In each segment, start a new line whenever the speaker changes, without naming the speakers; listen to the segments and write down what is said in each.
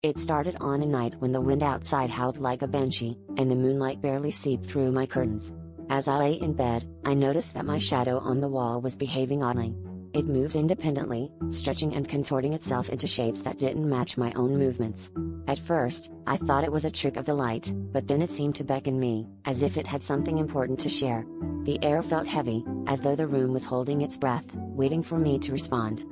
It started on a night when the wind outside howled like a banshee, and the moonlight barely seeped through my curtains. As I lay in bed, I noticed that my shadow on the wall was behaving oddly. It moved independently, stretching and contorting itself into shapes that didn't match my own movements. At first, I thought it was a trick of the light, but then it seemed to beckon me, as if it had something important to share. The air felt heavy, as though the room was holding its breath, waiting for me to respond.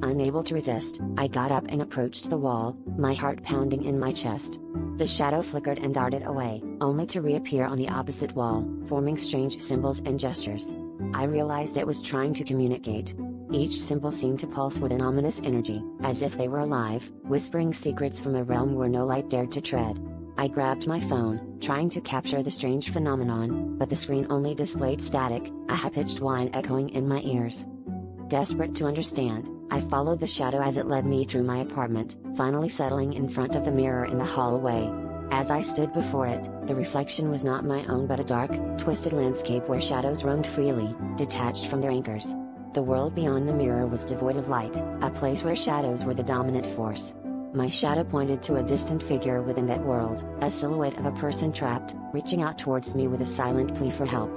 Unable to resist, I got up and approached the wall, my heart pounding in my chest. The shadow flickered and darted away, only to reappear on the opposite wall, forming strange symbols and gestures. I realized it was trying to communicate. Each symbol seemed to pulse with an ominous energy, as if they were alive, whispering secrets from a realm where no light dared to tread. I grabbed my phone, trying to capture the strange phenomenon, but the screen only displayed static, a high-pitched whine echoing in my ears. Desperate to understand, I followed the shadow as it led me through my apartment, finally settling in front of the mirror in the hallway. As I stood before it, the reflection was not my own but a dark, twisted landscape where shadows roamed freely, detached from their anchors. The world beyond the mirror was devoid of light, a place where shadows were the dominant force. My shadow pointed to a distant figure within that world, a silhouette of a person trapped, reaching out towards me with a silent plea for help.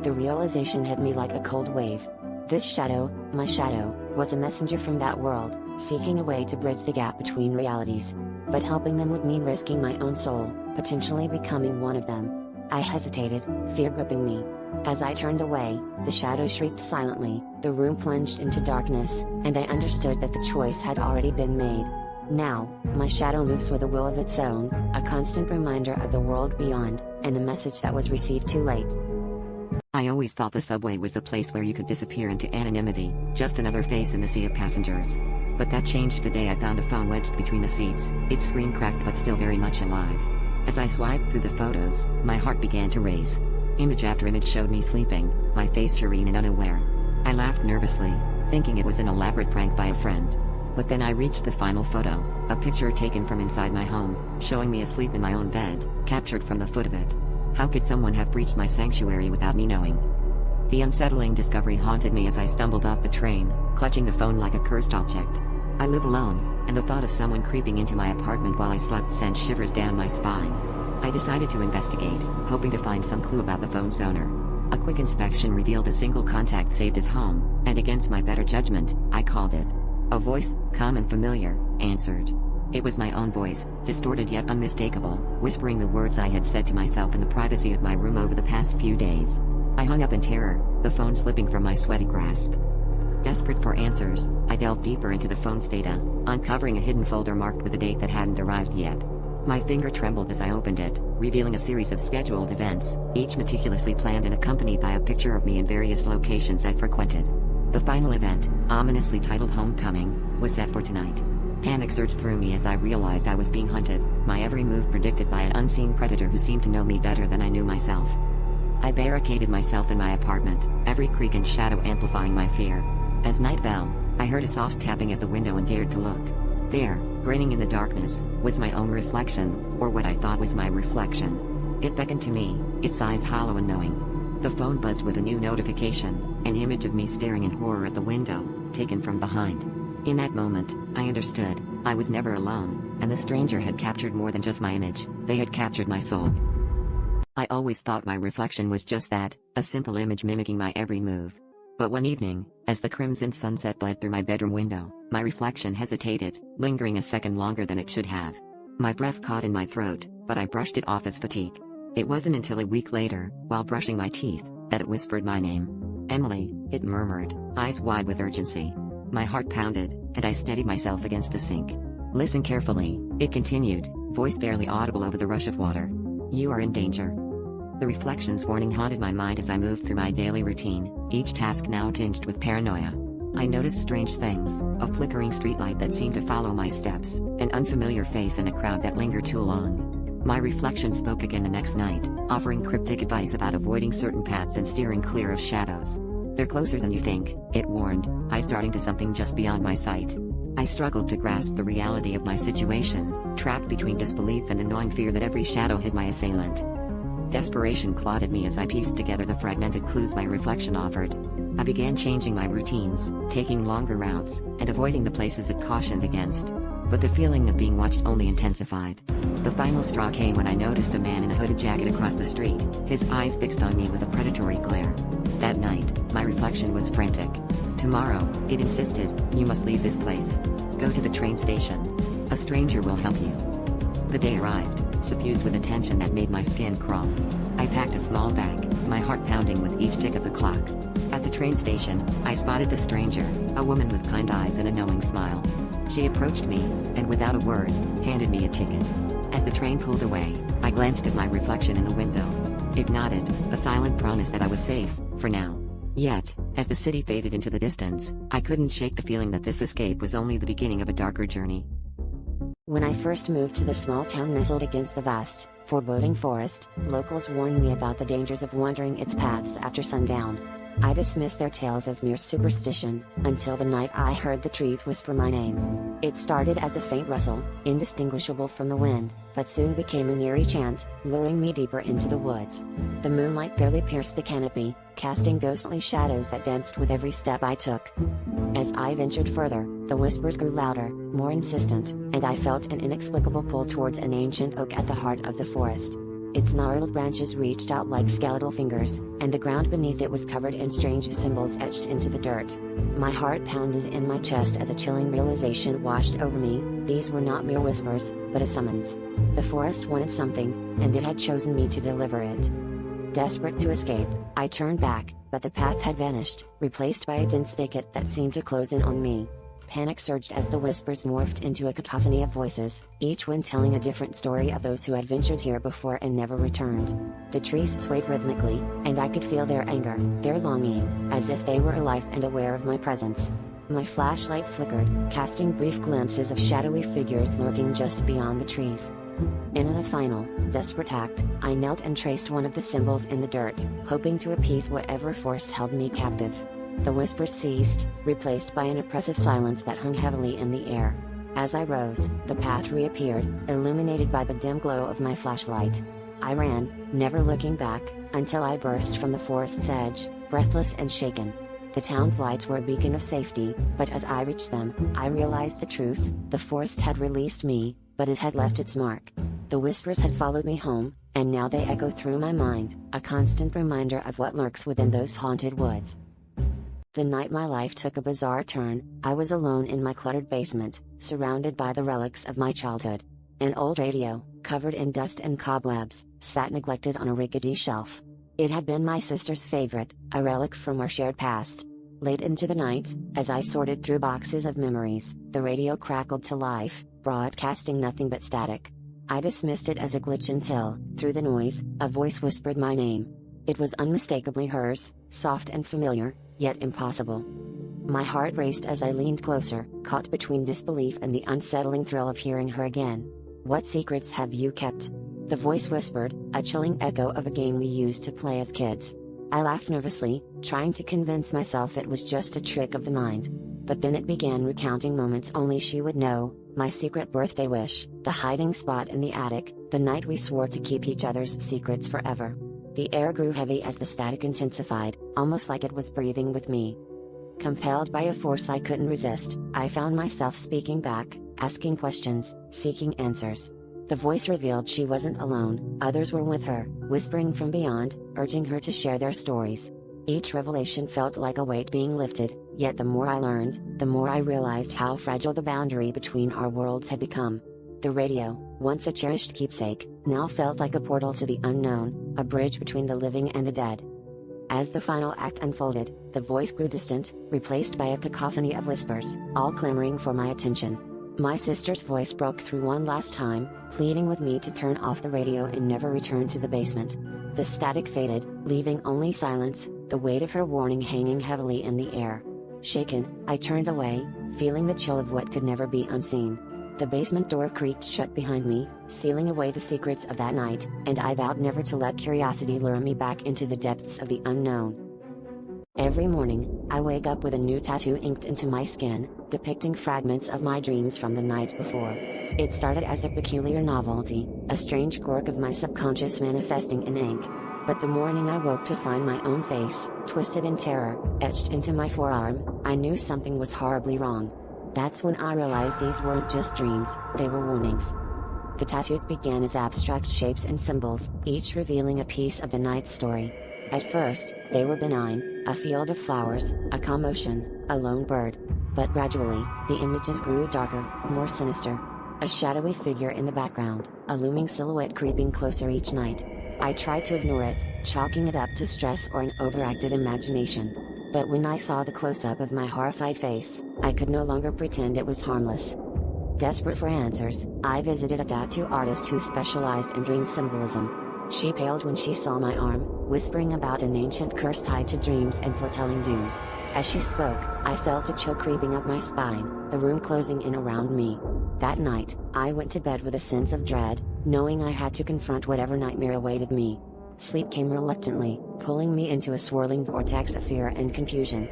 The realization hit me like a cold wave. This shadow, my shadow, was a messenger from that world, seeking a way to bridge the gap between realities. But helping them would mean risking my own soul, potentially becoming one of them. I hesitated, fear gripping me. As I turned away, the shadow shrieked silently, the room plunged into darkness, and I understood that the choice had already been made. Now, my shadow moves with a will of its own, a constant reminder of the world beyond, and the message that was received too late.
I always thought the subway was a place where you could disappear into anonymity, just another face in the sea of passengers. But that changed the day I found a phone wedged between the seats, its screen cracked but still very much alive. As I swiped through the photos, my heart began to race. Image after image showed me sleeping, my face serene and unaware. I laughed nervously, thinking it was an elaborate prank by a friend. But then I reached the final photo, a picture taken from inside my home, showing me asleep in my own bed, captured from the foot of it. How could someone have breached my sanctuary without me knowing? The unsettling discovery haunted me as I stumbled off the train, clutching the phone like a cursed object. I live alone, and the thought of someone creeping into my apartment while I slept sent shivers down my spine. I decided to investigate, hoping to find some clue about the phone's owner. A quick inspection revealed a single contact saved as home, and against my better judgment, I called it. A voice, calm and familiar, answered. It was my own voice, distorted yet unmistakable, whispering the words I had said to myself in the privacy of my room over the past few days. I hung up in terror, the phone slipping from my sweaty grasp. Desperate for answers, I delved deeper into the phone's data, uncovering a hidden folder marked with a date that hadn't arrived yet. My finger trembled as I opened it, revealing a series of scheduled events, each meticulously planned and accompanied by a picture of me in various locations I frequented. The final event, ominously titled Homecoming, was set for tonight. Panic surged through me as I realized I was being hunted, my every move predicted by an unseen predator who seemed to know me better than I knew myself. I barricaded myself in my apartment, every creak and shadow amplifying my fear. As night fell, I heard a soft tapping at the window and dared to look. There, grinning in the darkness, was my own reflection, or what I thought was my reflection. It beckoned to me, its eyes hollow and knowing. The phone buzzed with a new notification, an image of me staring in horror at the window, taken from behind. In that moment, I understood, I was never alone, and the stranger had captured more than just my image, they had captured my soul. I always thought my reflection was just that, a simple image mimicking my every move. But one evening, as the crimson sunset bled through my bedroom window, my reflection hesitated, lingering a second longer than it should have. My breath caught in my throat, but I brushed it off as fatigue. It wasn't until a week later, while brushing my teeth, that it whispered my name. Emily, it murmured, eyes wide with urgency. My heart pounded, and I steadied myself against the sink. Listen carefully, it continued, voice barely audible over the rush of water. You are in danger. The reflection's warning haunted my mind as I moved through my daily routine, each task now tinged with paranoia. I noticed strange things, a flickering streetlight that seemed to follow my steps, an unfamiliar face in a crowd that lingered too long. My reflection spoke again the next night, offering cryptic advice about avoiding certain paths and steering clear of shadows. They're closer than you think, it warned, eyes darting to something just beyond my sight. I struggled to grasp the reality of my situation, trapped between disbelief and the gnawing fear that every shadow hid my assailant. Desperation clouded me as I pieced together the fragmented clues my reflection offered. I began changing my routines, taking longer routes, and avoiding the places it cautioned against. but the feeling of being watched only intensified. The final straw came when I noticed a man in a hooded jacket across the street, his eyes fixed on me with a predatory glare. That night, my reflection was frantic. Tomorrow, it insisted, you must leave this place. Go to the train station. A stranger will help you. The day arrived, suffused with a tension that made my skin crawl. I packed a small bag, my heart pounding with each tick of the clock. At the train station, I spotted the stranger, a woman with kind eyes and a knowing smile. She approached me, and without a word, handed me a ticket. As the train pulled away, I glanced at my reflection in the window. It nodded, a silent promise that I was safe, for now. Yet, as the city faded into the distance, I couldn't shake the feeling that this escape was only the beginning of a darker journey.
When I first moved to the small town nestled against the vast, foreboding forest, locals warned me about the dangers of wandering its paths after sundown. I dismissed their tales as mere superstition, until the night I heard the trees whisper my name. It started as a faint rustle, indistinguishable from the wind, but soon became an eerie chant, luring me deeper into the woods. The moonlight barely pierced the canopy, casting ghostly shadows that danced with every step I took. As I ventured further, the whispers grew louder, more insistent, and I felt an inexplicable pull towards an ancient oak at the heart of the forest. Its gnarled branches reached out like skeletal fingers, and the ground beneath it was covered in strange symbols etched into the dirt. My heart pounded in my chest as a chilling realization washed over me. These were not mere whispers, but a summons. The forest wanted something, and it had chosen me to deliver it. Desperate to escape, I turned back, but the path had vanished, replaced by a dense thicket that seemed to close in on me. Panic surged as the whispers morphed into a cacophony of voices, each one telling a different story of those who had ventured here before and never returned. The trees swayed rhythmically, and I could feel their anger, their longing, as if they were alive and aware of my presence. My flashlight flickered, casting brief glimpses of shadowy figures lurking just beyond the trees. In a final, desperate act, I knelt and traced one of the symbols in the dirt, hoping to appease whatever force held me captive. The whispers ceased, replaced by an oppressive silence that hung heavily in the air. As I rose, the path reappeared, illuminated by the dim glow of my flashlight. I ran, never looking back, until I burst from the forest's edge, breathless and shaken. The town's lights were a beacon of safety, but as I reached them, I realized the truth. The forest had released me, but it had left its mark. The whispers had followed me home, and now they echo through my mind, a constant reminder of what lurks within those haunted woods. The night my life took a bizarre turn, I was alone in my cluttered basement, surrounded by the relics of my childhood. An old radio, covered in dust and cobwebs, sat neglected on a rickety shelf. It had been my sister's favorite, a relic from our shared past. Late into the night, as I sorted through boxes of memories, the radio crackled to life, broadcasting nothing but static. I dismissed it as a glitch until, through the noise, a voice whispered my name. It was unmistakably hers, soft and familiar, yet impossible. My heart raced as I leaned closer, caught between disbelief and the unsettling thrill of hearing her again. "What secrets have you kept?" the voice whispered, a chilling echo of a game we used to play as kids. I laughed nervously, trying to convince myself it was just a trick of the mind. But then it began recounting moments only she would know, my secret birthday wish, the hiding spot in the attic, the night we swore to keep each other's secrets forever. The air grew heavy as the static intensified, almost like it was breathing with me. Compelled by a force I couldn't resist, I found myself speaking back, asking questions, seeking answers. The voice revealed she wasn't alone, others were with her, whispering from beyond, urging her to share their stories. Each revelation felt like a weight being lifted, yet the more I learned, the more I realized how fragile the boundary between our worlds had become. The radio, once a cherished keepsake, now felt like a portal to the unknown, a bridge between the living and the dead. As the final act unfolded, the voice grew distant, replaced by a cacophony of whispers, all clamoring for my attention. My sister's voice broke through one last time, pleading with me to turn off the radio and never return to the basement. The static faded, leaving only silence, the weight of her warning hanging heavily in the air. Shaken, I turned away, feeling the chill of what could never be unseen. The basement door creaked shut behind me, sealing away the secrets of that night, and I vowed never to let curiosity lure me back into the depths of the unknown. Every morning, I wake up with a new tattoo inked into my skin, depicting fragments of my dreams from the night before. It started as a peculiar novelty, a strange quirk of my subconscious manifesting in ink. But the morning I woke to find my own face, twisted in terror, etched into my forearm, I knew something was horribly wrong. That's when I realized these weren't just dreams, they were warnings. The tattoos began as abstract shapes and symbols, each revealing a piece of the night's story. At first, they were benign, a field of flowers, a calm ocean, a lone bird. But gradually, the images grew darker, more sinister. A shadowy figure in the background, a looming silhouette creeping closer each night. I tried to ignore it, chalking it up to stress or an overactive imagination. But when I saw the close-up of my horrified face, I could no longer pretend it was harmless. Desperate for answers, I visited a tattoo artist who specialized in dream symbolism. She paled when she saw my arm, whispering about an ancient curse tied to dreams and foretelling doom. As she spoke, I felt a chill creeping up my spine, the room closing in around me. That night, I went to bed with a sense of dread, knowing I had to confront whatever nightmare awaited me. Sleep came reluctantly, pulling me into a swirling vortex of fear and confusion.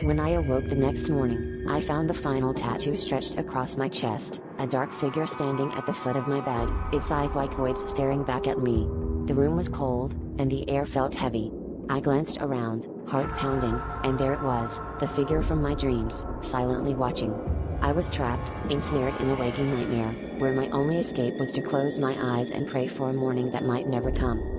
When I awoke the next morning, I found the final tattoo stretched across my chest, a dark figure standing at the foot of my bed, its eyes like voids staring back at me. The room was cold, and the air felt heavy. I glanced around, heart pounding, and there it was, the figure from my dreams, silently watching. I was trapped, ensnared in a waking nightmare, where my only escape was to close my eyes and pray for a morning that might never come.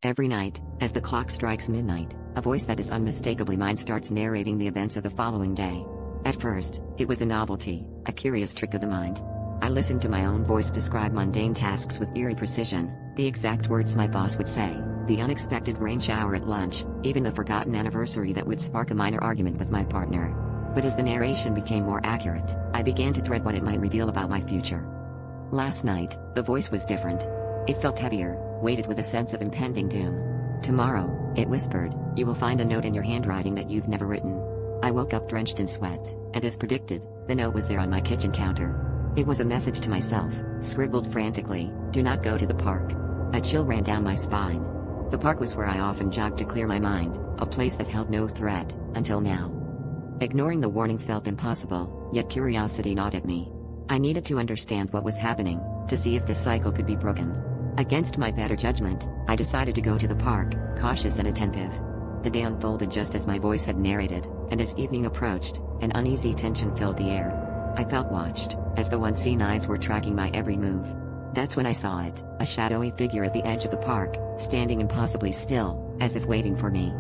Every night, as the clock strikes midnight, a voice that is unmistakably mine starts narrating the events of the following day. At first, it was a novelty, a curious trick of the mind. I listened to my own voice describe mundane tasks with eerie precision, the exact words my boss would say, the unexpected rain shower at lunch, even the forgotten anniversary that would spark a minor argument with my partner. But as the narration became more accurate, I began to dread what it might reveal about my future. Last night, the voice was different. It felt heavier, weighted with a sense of impending doom. Tomorrow, it whispered, you will find a note in your handwriting that you've never written. I woke up drenched in sweat, and as predicted, the note was there on my kitchen counter. It was a message to myself, scribbled frantically, do not go to the park. A chill ran down my spine. The park was where I often jogged to clear my mind, a place that held no threat, until now. Ignoring the warning felt impossible, yet curiosity gnawed at me. I needed to understand what was happening, to see if this cycle could be broken. Against my better judgment, I decided to go to the park, cautious and attentive. The day unfolded just as my voice had narrated, and as evening approached, an uneasy tension filled the air. I felt watched, as though unseen eyes were tracking my every move. That's when I saw it, a shadowy figure at the edge of the park, standing impossibly still, as if waiting for me.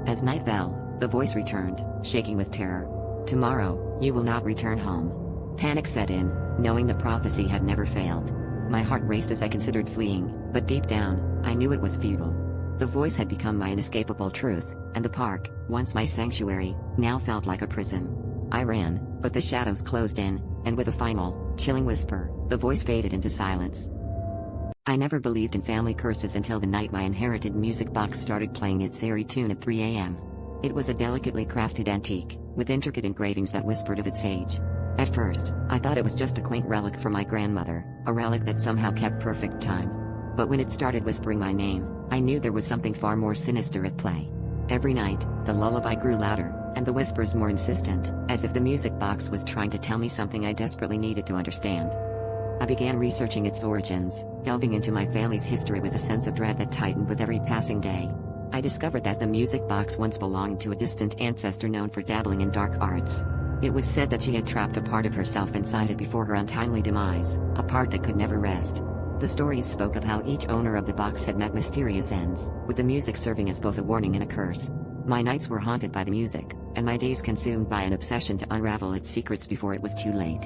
As night fell, the voice returned, shaking with terror. Tomorrow, you will not return home. Panic set in, knowing the prophecy had never failed. My heart raced as I considered fleeing, but deep down, I knew it was futile. The voice had become my inescapable truth, and the park, once my sanctuary, now felt like a prison. I ran, but the shadows closed in, and with a final, chilling whisper, the voice faded into silence. I never believed in family curses until the night my inherited music box started playing its airy tune at 3 a.m. It was a delicately crafted antique, with intricate engravings that whispered of its age. At first, I thought it was just a quaint relic from my grandmother, a relic that somehow kept perfect time. But when it started whispering my name, I knew there was something far more sinister at play. Every night, the lullaby grew louder, and the whispers more insistent, as if the music box was trying to tell me something I desperately needed to understand. I began researching its origins, delving into my family's history with a sense of dread that tightened with every passing day. I discovered that the music box once belonged to a distant ancestor known for dabbling in dark arts. It was said that she had trapped a part of herself inside it before her untimely demise, a part that could never rest. The stories spoke of how each owner of the box had met mysterious ends, with the music serving as both a warning and a curse. My nights were haunted by the music, and my days consumed by an obsession to unravel its secrets before it was too late.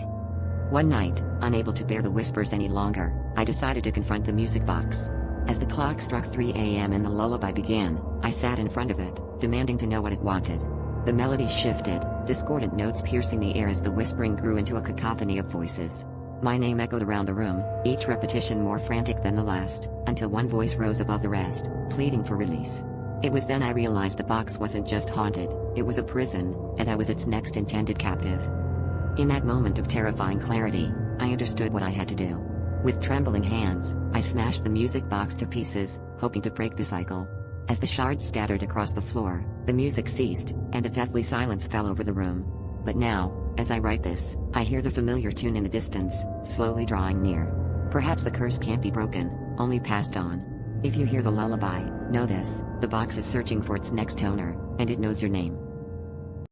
One night, unable to bear the whispers any longer, I decided to confront the music box. As the clock struck 3 a.m. and the lullaby began, I sat in front of it, demanding to know what it wanted. The melody shifted, discordant notes piercing the air as the whispering grew into a cacophony of voices. My name echoed around the room, each repetition more frantic than the last, until one voice rose above the rest, pleading for release. It was then I realized the box wasn't just haunted, it was a prison, and I was its next intended captive. In that moment of terrifying clarity, I understood what I had to do. With trembling hands, I smashed the music box to pieces, hoping to break the cycle. As the shards scattered across the floor, the music ceased, and a deathly silence fell over the room. But now, as I write this, I hear the familiar tune in the distance, slowly drawing near. Perhaps the curse can't be broken, only passed on. If you hear the lullaby, know this, the box is searching for its next owner, and it knows your name.